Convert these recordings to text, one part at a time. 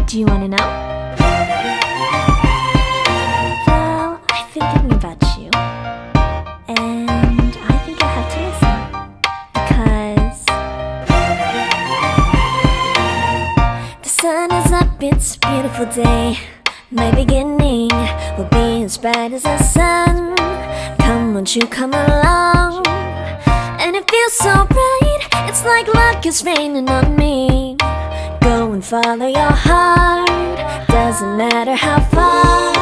Do you wanna know? Well, I've been thinking about you, and I think you'll have to listen, because the sun is up, it's a beautiful day. My beginning will be as bright as the sun. Come, won't you come along? And it feels so bright, it's like luck is raining on me. Go and follow your heart, doesn't matter how far.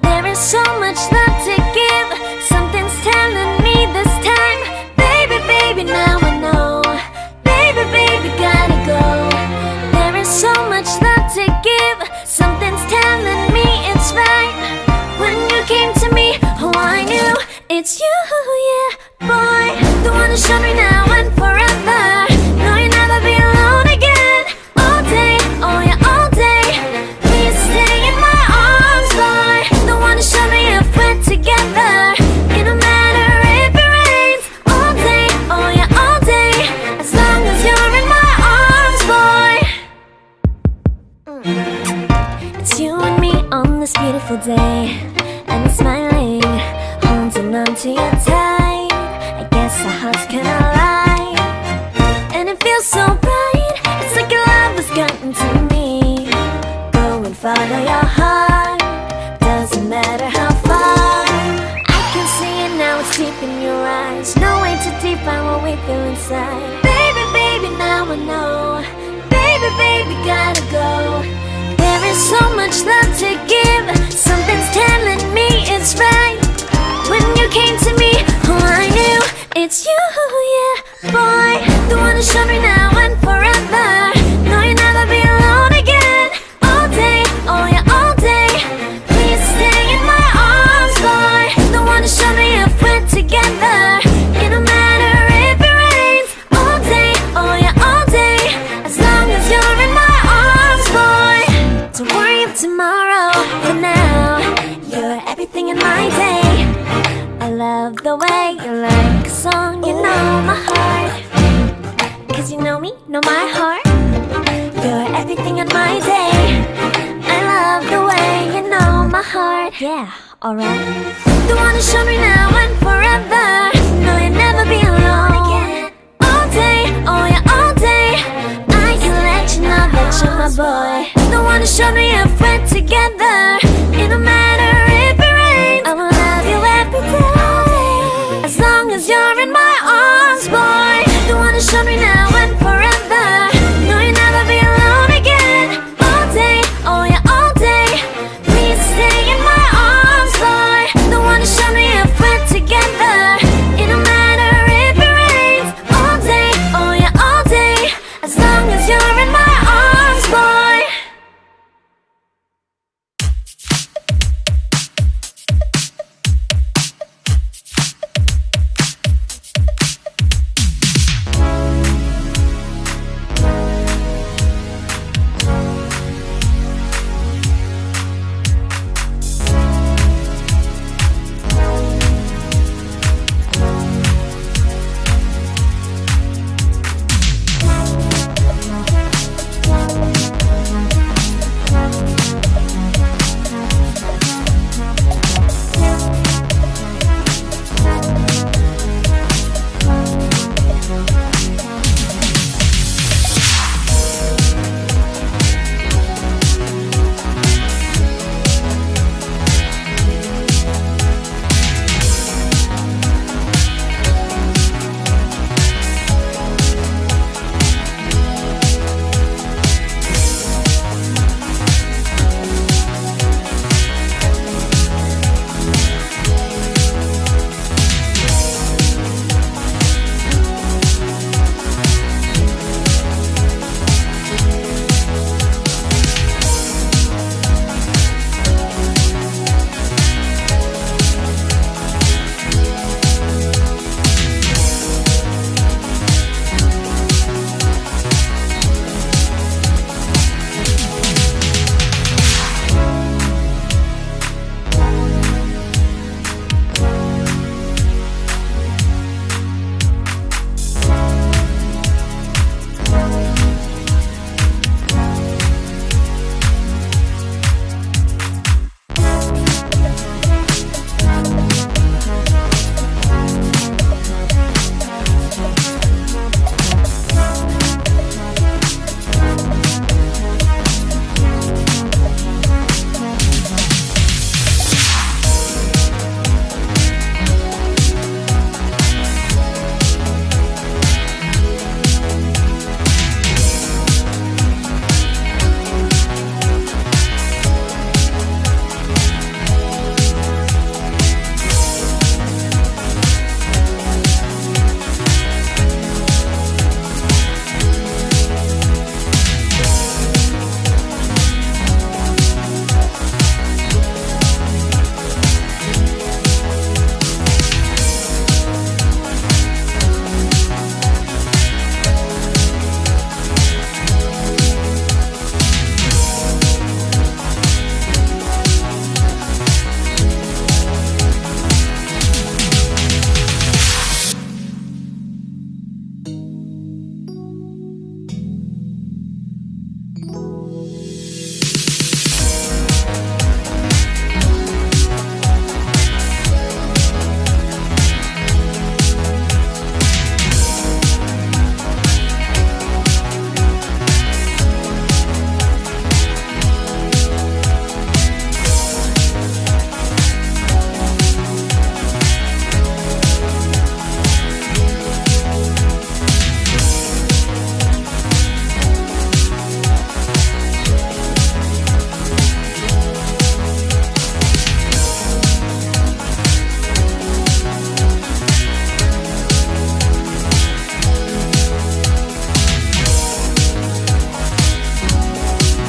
There is so much love to give, something's telling me this time. Baby, baby, now I know. Baby, baby, gotta go. There is so much love to give, something's telling me it's right. When you came to me, oh I knew it's you, yeah, boy. The one who showed me now and forever. No, you'll never be alone again. All day, oh yeah, all day. Please stay in my arms, boy. The one who showed me if we're together. It don't matter if it rains. All day, oh yeah, all day. As long as you're in my arms, boy. It's you and me on this beautiful day, and it's smiling, holding on to you tight. I guess our hearts can align, and it feels so bright. It's like your love has gotten to me. Go and follow your heart, doesn't matter how far. I can see it now, it's deep in your eyes. No way to define what we feel inside. Baby, baby, now I know. Baby, baby, gotta go. There is so much love to give, something's telling me it's right. When you came to me, oh I knew it's you, yeah, boy. The one who showed me now and forever. No, you'll never be alone again. All day, oh yeah, all day. Please stay in my arms, boy. The one who showed me if we're together. It don't matter if it rains. All day, oh yeah, all day. As long as you're in my arms, boy. Don't worry of tomorrow, for now you're everything in my day. I love the way you like a song, you know my heart. Cause you know me, know my heart. You're everything in my day. I love the way you know my heart. Yeah, alright. The one who showed me now and forever. No, you'll never be alone again. All day, oh yeah, all day. I can let you know that you're my boy. The one who showed me if we're together. It don't matter if it rains. I will love you every day. As long as you're in my arms, boy. The one who showed me now and forever. No, you'll never be alone again. All day, oh yeah, all day. Please stay in my arms, boy. The one who showed me if we're together. It don't matter if it rains. All day, oh yeah, all day. As long as you're in my